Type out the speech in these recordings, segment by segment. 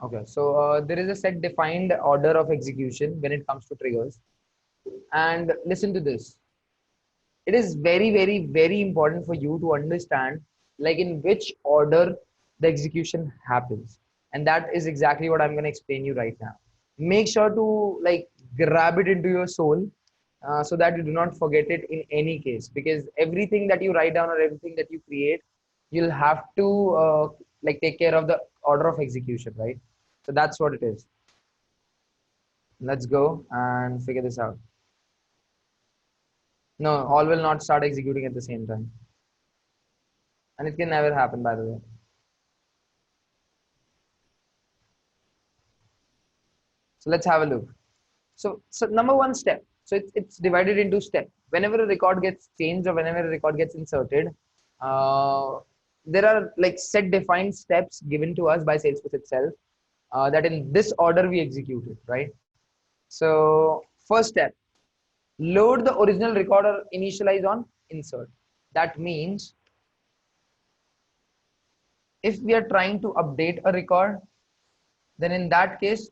Okay, so there is a set defined order of execution when it comes to triggers. And listen to this. It is very, very, very important for you to understand like in which order the execution happens. And that is exactly what I'm going to explain you right now. Make sure to like grab it into your soul so that you do not forget it in any case, because everything that you write down or everything that you create, you'll have to like take care of the order of execution, right? So that's what it is. Let's go and figure this out. No, all will not start executing at the same time. And it can never happen, by the way. So let's have a look. So number one step. So it's divided into step. Whenever a record gets changed or whenever a record gets inserted, uh, there are like set defined steps given to us by Salesforce itself that in this order we execute it, right? So first step, load the original record or initialize on insert. That means if we are trying to update a record, then in that case,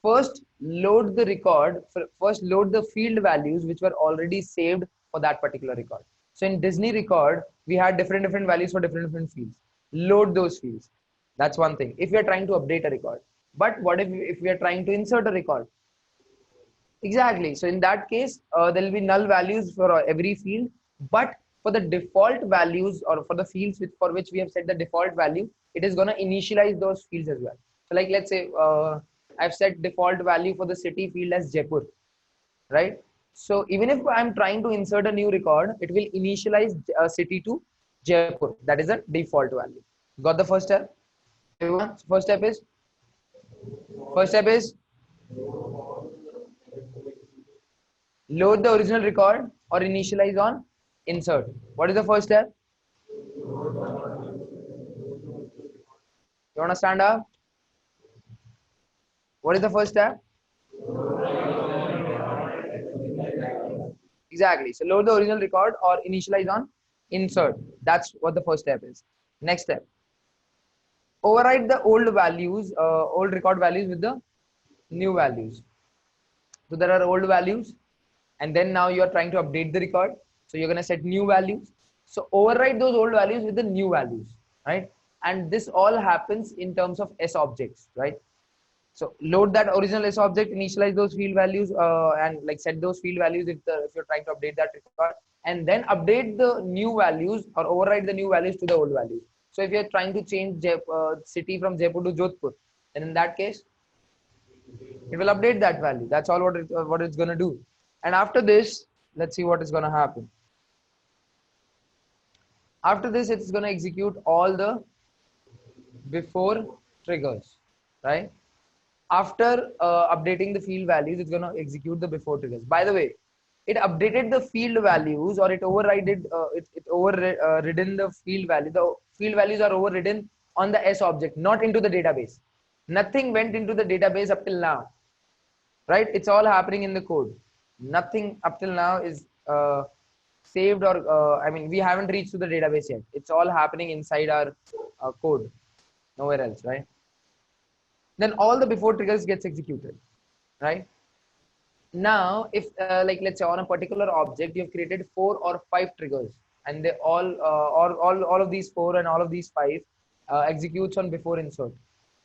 first load the record, first load the field values which were already saved for that particular record. So in Disney record, we had different values for different fields. Load those fields. That's one thing. If we are trying to update a record. But what if we are trying to insert a record? Exactly. So in that case, there will be null values for every field, but for the default values or for the fields for which we have set the default value, it is going to initialize those fields as well. So like let's say I've set default value for the city field as Jaipur, right? So even if I'm trying to insert a new record, it will initialize city to Jaipur. That is a default value. Got the first step, everyone? First step is load the original record or initialize on insert. What is the first step? You want to stand up? What is the first step? Exactly. So load the original record or initialize on insert. That's what the first step is. Next step, override the old values, old record values with the new values. So there are old values, and then now you are trying to update the record. So you're going to set new values. So override those old values with the new values, right? And this all happens in terms of S objects, right? So load that original S object, initialize those field values, and like set those field values if you're trying to update that record, and then update the new values or override the new values to the old values. So if you're trying to change city from Jaipur to Jodhpur, then in that case, it will update that value. That's all what it's going to do. And after this, let's see what is going to happen. After this, it's going to execute all the before triggers, right? After updating the field values, it's going to execute the before triggers. By the way, it updated the field values or it overridden ridden the field value. The field values are overridden on the S object, not into the database. Nothing went into the database up till now, right? It's all happening in the code. Nothing up till now is saved or I mean, we haven't reached to the database yet. It's all happening inside our code, nowhere else, right? Then all the before triggers gets executed, right? Now if like let's say on a particular object you've created 4 or 5 triggers, and they all of these 4 and all of these 5 executes on before insert.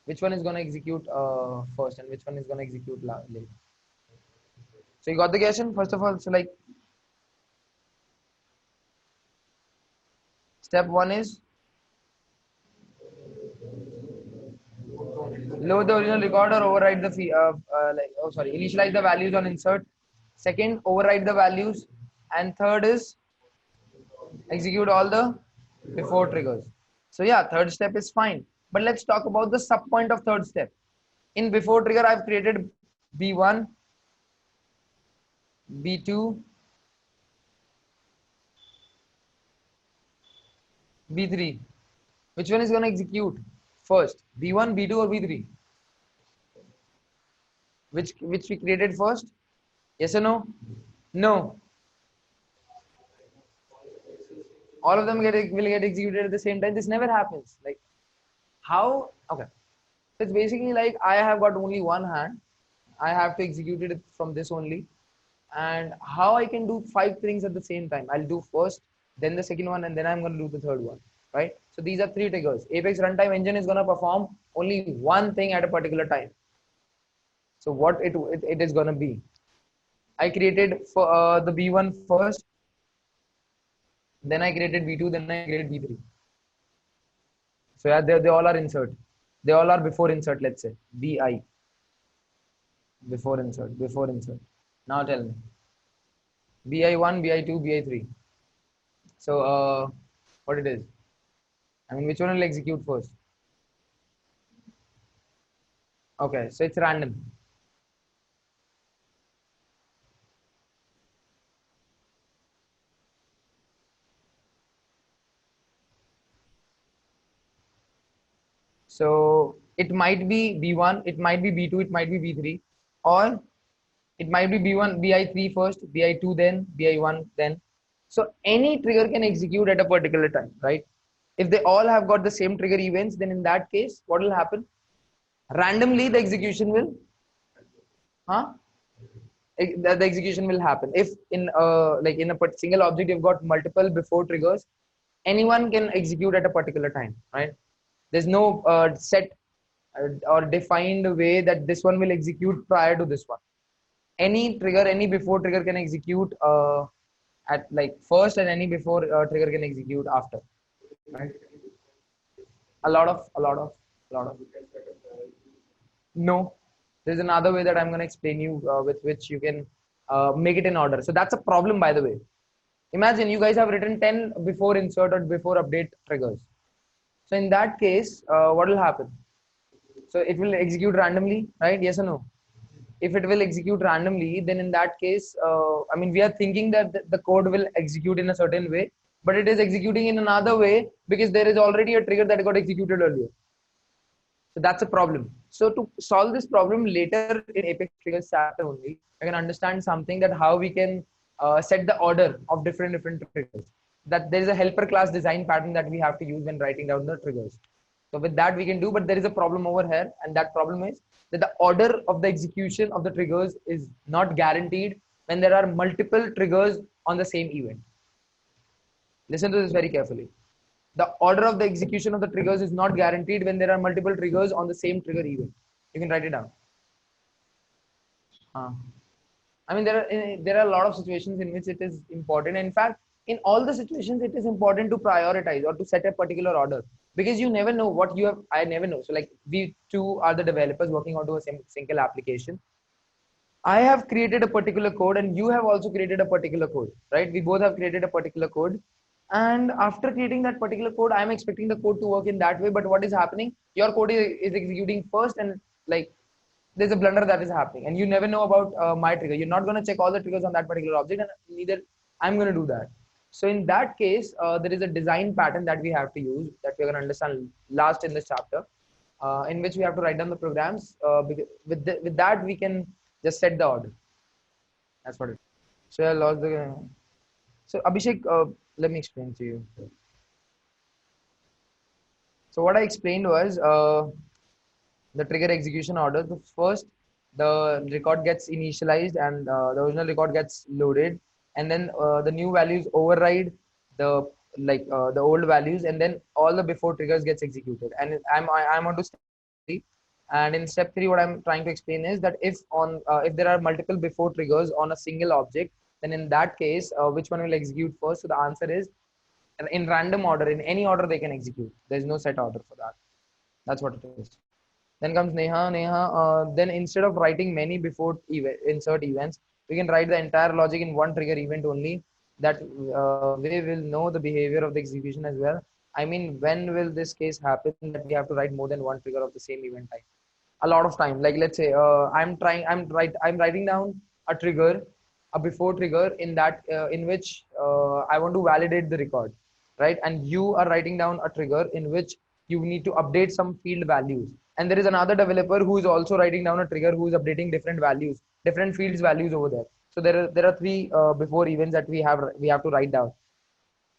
Which one is going to execute first and which one is going to execute later? So you got the question first of all. So like step 1 is load the original record or override the initialize the values on insert. Second, override the values, and third is execute all the before triggers. So yeah, third step is fine, but let's talk about the sub point of third step. In before trigger, I've created B1, B2, B3. Which one is going to execute first? B1, B2, or B3? Which we created first? Yes or no? No. All of them will get executed at the same time. This never happens. Like how? Okay. So it's basically like I have got only one hand. I have to execute it from this only. And how I can do five things at the same time. I'll do first, then the second one, and then I'm going to do the third one, right? So these are three triggers. Apex Runtime Engine is going to perform only one thing at a particular time. So what it is going to be. I created for the B1 first, then I created B2, then I created B3. So yeah, they all are insert. They all are before insert, let's say. BI, before insert, before insert. Now tell me. BI1, BI2, BI3. So what it is? I mean, which one will execute first? Okay, so it's random. So it might be B1, it might be B2, it might be B3, or it might be B1, BI3 first, BI2 then, BI1 then. So any trigger can execute at a particular time, right? If they all have got the same trigger events, then in that case, what will happen? Randomly, the execution will, huh? The execution will happen. If in like in a single object you've got multiple before triggers, anyone can execute at a particular time, right? There's no set or defined way that this one will execute prior to this one. Any trigger, any before trigger can execute at like first, and any before trigger can execute after, right? A lot of no. There's another way that I'm going to explain you with which you can make it in order. So that's a problem, by the way. Imagine you guys have written 10 before insert or before update triggers. So in that case, what will happen? So it will execute randomly, right? Yes or no? If it will execute randomly, then in that case, I mean, we are thinking that the code will execute in a certain way, but it is executing in another way because there is already a trigger that got executed earlier. So that's a problem. So to solve this problem later in Apex Triggers chapter only, I can understand something that how we can set the order of different triggers. That there is a helper class design pattern that we have to use when writing down the triggers. So with that we can do, but there is a problem over here, and that problem is that the order of the execution of the triggers is not guaranteed when there are multiple triggers on the same event. Listen to this very carefully. The order of the execution of the triggers is not guaranteed when there are multiple triggers on the same trigger event. You can write it down. I mean, there are a lot of situations in which it is important. In fact, in all the situations, it is important to prioritize or to set a particular order because you never know what you have. I never know. So, like we two are the developers working onto a single application. I have created a particular code, and you have also created a particular code, right? We both have created a particular code, and after creating that particular code, I'm expecting the code to work in that way. But what is happening? Your code is executing first, and like there's a blunder that is happening, and you never know about my trigger. You're not going to check all the triggers on that particular object, and neither I'm going to do that. So in that case, there is a design pattern that we have to use that we're going to understand last in this chapter, in which we have to write down the programs. With that, we can just set the order. That's what it is. So I lost the. So Abhishek, let me explain to you. So what I explained was the trigger execution order. The first, the record gets initialized and the original record gets loaded, and then the new values override the the old values, and then all the before triggers gets executed. And I'm on to step 3, and in step 3, what I'm trying to explain is that if there are multiple before triggers on a single object, then in that case, which one will execute first? So the answer is in random order, in any order they can execute. There's no set order for that. That's what it is. Then comes Neha. Then instead of writing many before insert events, we can write the entire logic in one trigger event only. That we will know the behavior of the execution as well. I mean, when will this case happen that we have to write more than one trigger of the same event type? A lot of time. Like let's say I'm writing down a trigger, a before trigger in that in which I want to validate the record, right? And you are writing down a trigger in which you need to update some field values, and there is another developer who is also writing down a trigger who is updating different values, different fields values over there. So there are three before events that we have to write down.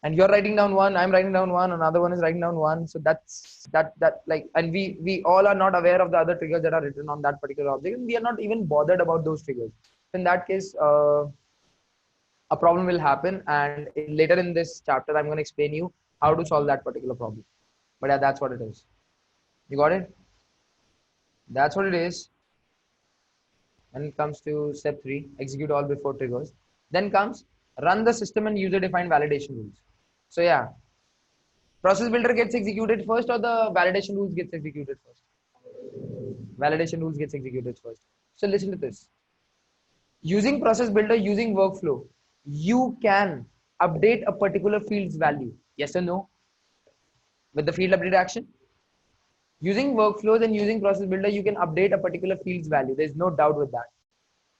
and you're writing down one, I'm writing down one, another one is writing down one. So that's that like, and we all are not aware of the other triggers that are written on that particular object, and we are not even bothered about those triggers. In that case, a problem will happen, and later in this chapter, I'm going to explain you how to solve that particular problem. But yeah, that's what it is. You got it? That's what it is. When it comes to step 3, execute all before triggers. Then comes run the system and user defined validation rules. So yeah, process builder gets executed first, or the validation rules gets executed first? Validation rules gets executed first. So listen to this. Using process builder, using workflow, you can update a particular field's value. Yes or no? With the field update action. Using workflows and using process builder, you can update a particular field's value. There's no doubt with that.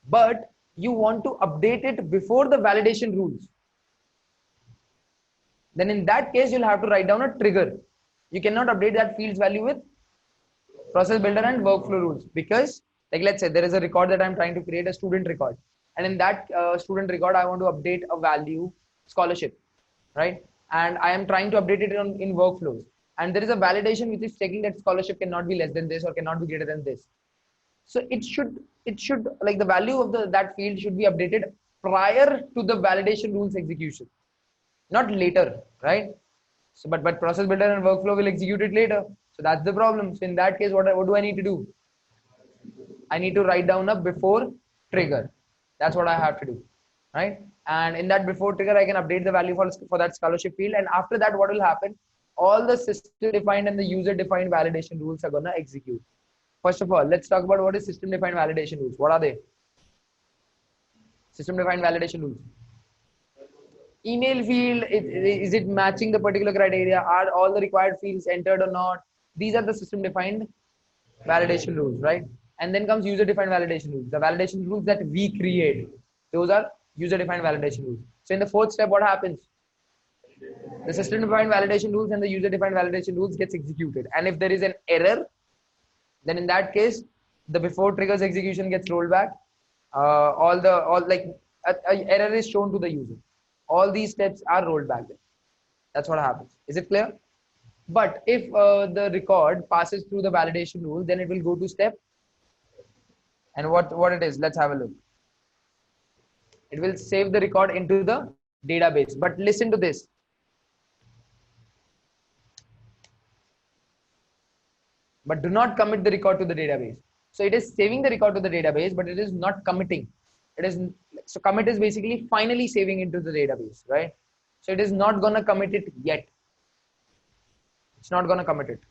But you want to update it before the validation rules. Then in that case, you'll have to write down a trigger. You cannot update that field's value with process builder and workflow rules, because like, let's say there is a record that I'm trying to create, a student record, and in that student record I want to update a value scholarship, right? And I am trying to update it in workflows, and there is a validation which is checking that scholarship cannot be less than this or cannot be greater than this. So it should like, the value of that field should be updated prior to the validation rules execution, not later, right? So but process builder and workflow will execute it later. So that's the problem. So in that case, what do I need to do? I need to write down a before trigger. That's what I have to do, right? And in that before trigger, I can update the value for that scholarship field. And after that, what will happen? All the system defined and the user defined validation rules are gonna execute. First of all, let's talk about what is system defined validation rules. What are they? System defined validation rules. Email field, is it matching the particular criteria? Are all the required fields entered or not? These are the system defined validation rules, right? And then comes user defined validation rules, the validation rules that we create. Those are user defined validation rules. So in the fourth step, what happens? The system defined validation rules and the user defined validation rules gets executed. And if there is an error, then in that case, the before triggers execution gets rolled back. Error is shown to the user. All these steps are rolled back then. That's what happens. Is it clear? But if the record passes through the validation rule, then it will go to step. And what it is, let's have a look. It will save the record into the database. But listen to this. But do not commit the record to the database. So it is saving the record to the database, but it is not committing. So commit is basically finally saving into the database, right? So it is not gonna commit it yet. It's not gonna commit it.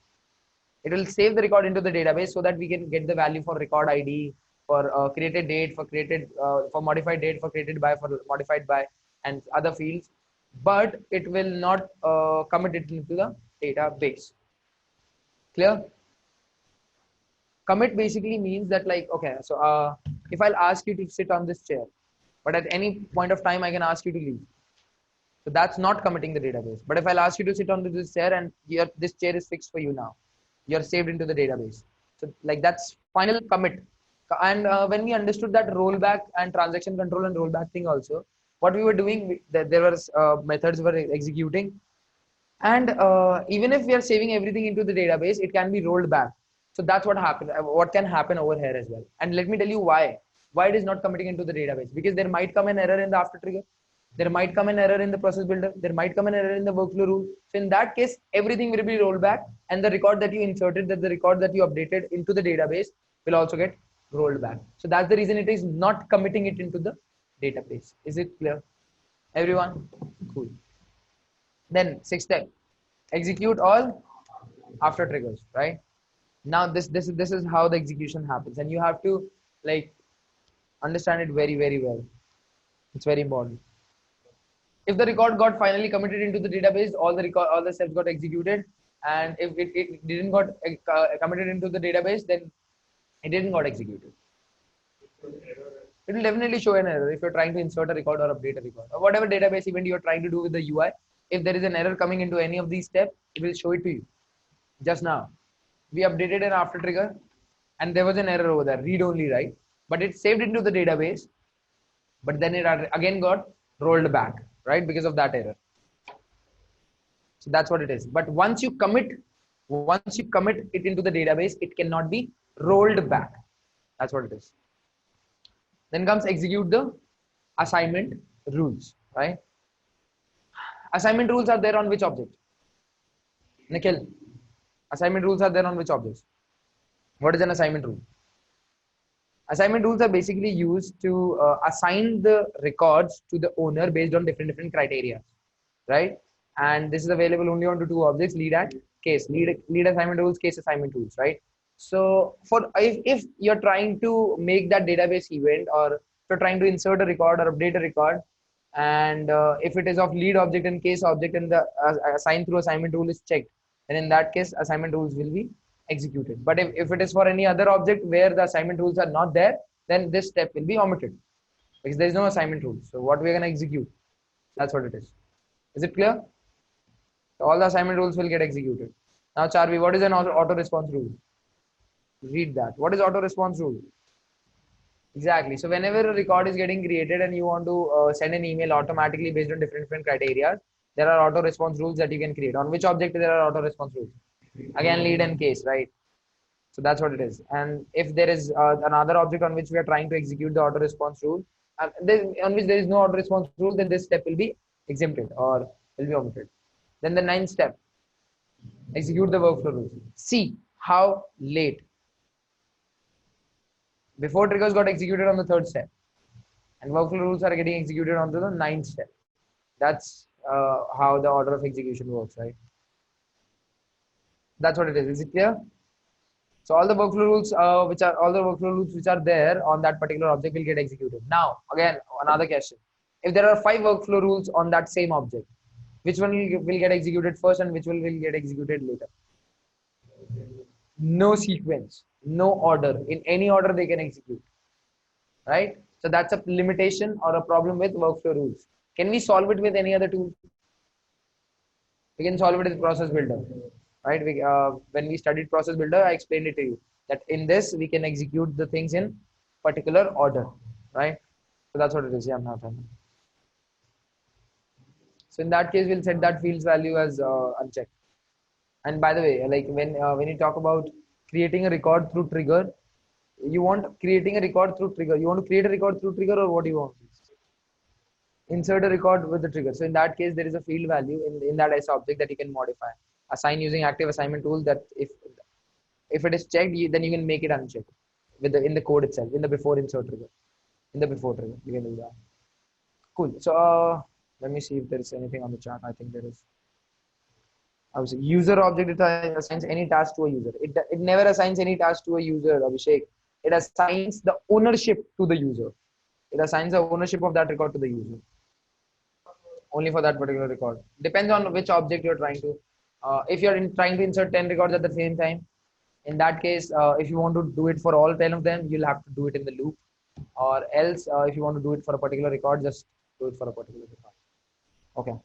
It will save the record into the database so that we can get the value for record ID, for created date, for modified date, for created by, for modified by, and other fields. But it will not commit it into the database. Clear? Commit basically means that, like, okay, so if I'll ask you to sit on this chair, but at any point of time I can ask you to leave. So that's not committing the database. But if I'll ask you to sit on this chair and this chair is fixed for you now, you're saved into the database. So like, that's final commit. And when we understood that rollback and transaction control and rollback thing also, what we were doing, there was methods were executing. And even if we are saving everything into the database, it can be rolled back. So that's what happened. What can happen over here as well. And let me tell you why it is not committing into the database. Because there might come an error in the after trigger. There might come an error in the process builder. There might come an error in the workflow rule. So in that case, everything will be rolled back, and the record that you inserted, the record that you updated into the database will also get rolled back. So that's the reason it is not committing it into the database. Is it clear? Everyone? Cool. Then sixth step, execute all after triggers, right? Now this is how the execution happens, and you have to like understand it very, very well. It's very important. If the record got finally committed into the database, all the steps got executed, and if it didn't got committed into the database, then it didn't got executed. It will definitely show an error if you're trying to insert a record or update a record or whatever database event you're trying to do with the UI. If there is an error coming into any of these steps, it will show it to you. Just now, we updated an after trigger, and there was an error over there, read only, right? But it saved into the database, but then it again got rolled back, right? Because of that error. So that's what it is. But once you commit it into the database, it cannot be rolled back. That's what it is. Then comes execute the assignment rules, right? Assignment rules are there on which object? Nikhil, assignment rules are there on which objects? What is an assignment rule? Assignment rules are basically used to assign the records to the owner based on different criteria, right? And this is available only on two objects: lead and case. Lead assignment rules, case assignment rules, right? So for if you're trying to make that database event, or you're trying to insert a record or update a record, and if it is of lead object and case object, and the assign through assignment rule is checked, then in that case assignment rules will be executed. But if it is for any other object where the assignment rules are not there, then this step will be omitted because there is no assignment rule. So what we're going to execute, that's what it is. Is it clear? So all the assignment rules will get executed. Now Charvi, what is an auto response rule? Read that. What is auto response rule? Exactly. So whenever a record is getting created and you want to send an email automatically based on different criteria, there are auto response rules that you can create. On which object there are auto response rules? Again, lead and case, right? So that's what it is. And if there is another object on which we are trying to execute the auto response rule, on which there is no auto response rule, then this step will be exempted or will be omitted. Then the ninth step, execute the workflow rules. See how late. Before triggers got executed on the third step, and workflow rules are getting executed onto the ninth step. That's how the order of execution works, right? That's what it is. Is it clear? So all the workflow rules, which are there on that particular object will get executed. Now, again, another question: if there are 5 workflow rules on that same object, which one will get executed first, and which one will get executed later? No sequence, no order. In any order they can execute, right? So that's a limitation or a problem with workflow rules. Can we solve it with any other tool? We can solve it with process builder, right? When we studied process builder, I explained it to you that in this we can execute the things in particular order, right? So that's what it is. Yeah, I'm not fine. So in that case, we'll set that fields value as unchecked. And by the way, like when you talk about creating a record through trigger, you want creating a record through trigger. You want to create a record through trigger, or what do you want? Insert a record with the trigger. So in that case, there is a field value in that S object that you can modify. Assign using active assignment tool that if it is checked, then you can make it unchecked with in the code itself, in the before insert trigger. In the before trigger, you can do that. Cool. So let me see if there is anything on the chart. I think there is. I was user object, it assigns any task to a user. It never assigns any task to a user, Abhishek. It assigns the ownership to the user. It assigns the ownership of that record to the user. Only for that particular record. Depends on which object you're trying to. If you're trying to insert 10 records at the same time, in that case, if you want to do it for all 10 of them, you'll have to do it in the loop. Or else, if you want to do it for a particular record, just do it for a particular record. Okay.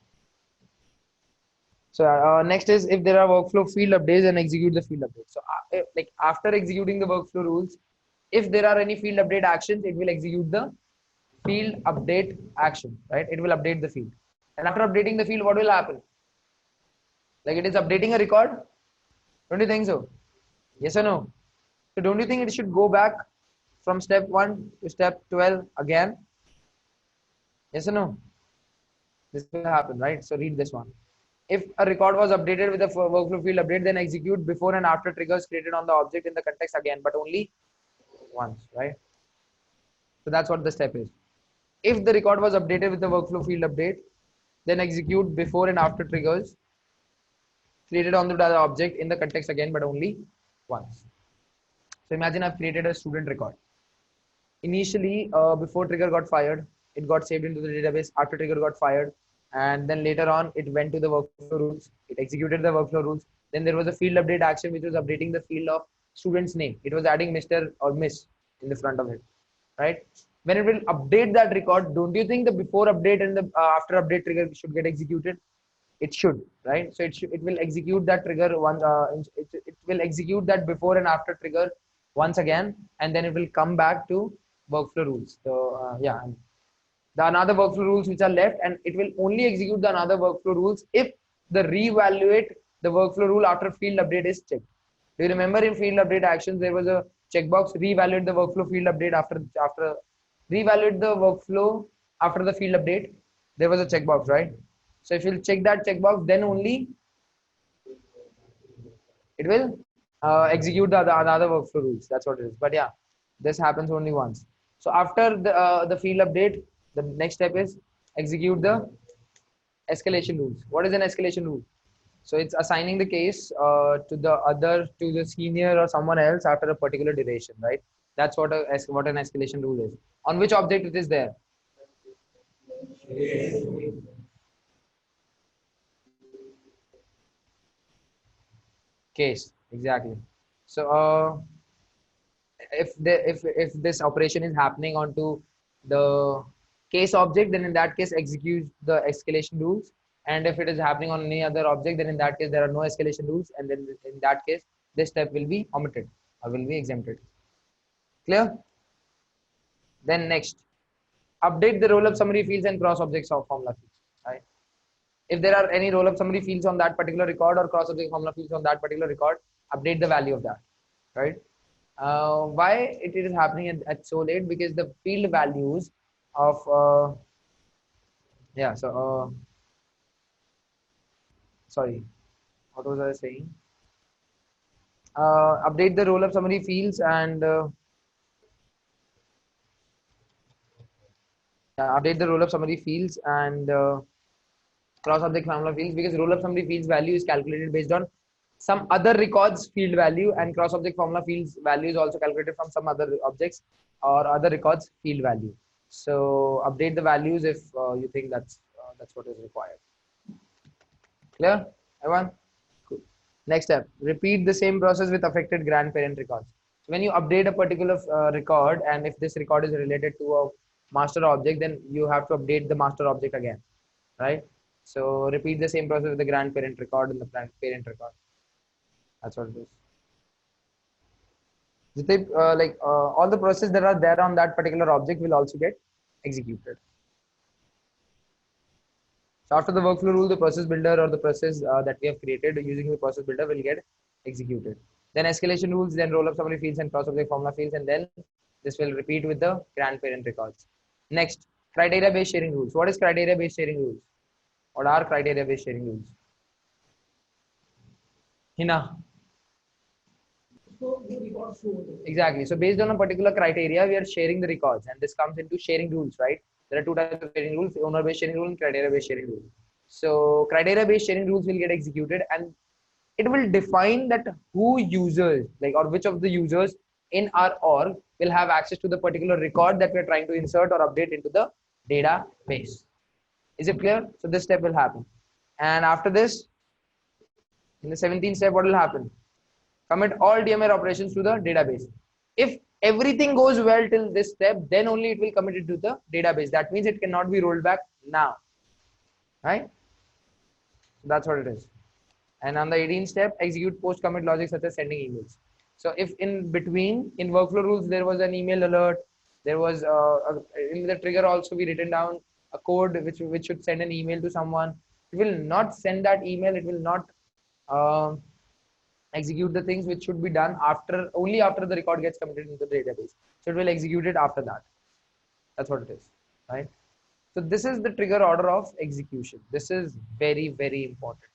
So next is if there are workflow field updates, then execute the field update. So like after executing the workflow rules, if there are any field update actions, it will execute the field update action, right? It will update the field. And after updating the field, what will happen? Like it is updating a record. Don't you think so? Yes or no? So don't you think it should go back from step 1 to step 12 again? Yes or no? This will happen, right? So read this one. If a record was updated with a workflow field update, then execute before and after triggers created on the object in the context again, but only once, right? So that's what the step is. If the record was updated with the workflow field update, then execute before and after triggers created on the object in the context again, but only once. So imagine I've created a student record. Initially, before trigger got fired, it got saved into the database. After trigger got fired, and then later on it went to the workflow rules. It executed the workflow rules. Then there was a field update action which was updating the field of student's name. It was adding Mr. or Miss in the front of it, right? When it will update that record, don't you think the before update and the after update trigger should get executed? It should, right? So it will execute that trigger once. It will execute that before and after trigger once again, and then it will come back to workflow rules. So yeah. The another workflow rules which are left, and it will only execute the another workflow rules if the reevaluate the workflow rule after field update is checked. Do you remember in field update actions there was a checkbox reevaluate the workflow field update after reevaluate the workflow after the field update? There was a checkbox, right? So if you'll check that checkbox, then only it will execute the other workflow rules. That's what it is. But yeah, this happens only once. So after the field update, the next step is execute the escalation rules. What is an escalation rule? So it's assigning the case to the senior or someone else after a particular duration, right? That's what an escalation rule is. On which object it is there? Case, exactly. So if this operation is happening onto the case object, then in that case execute the escalation rules. And if it is happening on any other object, then in that case there are no escalation rules, and then in that case this step will be omitted or will be exempted. Clear? Then next, update the roll-up summary fields and cross objects of formula fields. Right? If there are any roll-up summary fields on that particular record or cross object formula fields on that particular record, update the value of that. Right? Why it is happening at so late? Because the field values of yeah. So sorry, what was I saying? Update the roll-up summary fields and update the roll-up summary fields and cross object formula fields, because roll-up summary fields value is calculated based on some other records field value, and cross object formula fields value is also calculated from some other objects or other records field value. So update the values if you think that's what is required. Clear, everyone? Cool. Next step, repeat the same process with affected grandparent records. So when you update a particular record, and if this record is related to a master object, then you have to update the master object again, right? So repeat the same process with the grandparent record and the parent record. That's what it is. All the processes that are there on that particular object will also get executed. So after the workflow rule, the process builder or the process that we have created using the process builder will get executed. Then escalation rules, then roll up summary fields and cross object formula fields, and then this will repeat with the grandparent records. Next, criteria based sharing rules. What is criteria based sharing rules? What are criteria based sharing rules? Hina. Exactly. So based on a particular criteria, we are sharing the records, and this comes into sharing rules, right? There are two types of sharing rules: owner-based sharing rule and criteria-based sharing rule. So criteria-based sharing rules will get executed, and it will define that who users, like, or which of the users in our org will have access to the particular record that we are trying to insert or update into the database. Is it clear? So this step will happen, and after this, in the 17th step, what will happen? Commit all DMR operations to the database. If everything goes well till this step, then only it will commit it to the database. That means it cannot be rolled back now, right? That's what it is. And on the 18th step, execute post commit logic such as sending emails. So if in between, in workflow rules, there was an email alert, there was in the trigger also we written down a code which should send an email to someone. It will not send that email. It will not execute the things which should be done only after the record gets committed into the database. So it will execute it after that. That's what it is, right? So this is the trigger order of execution. This is very, very important.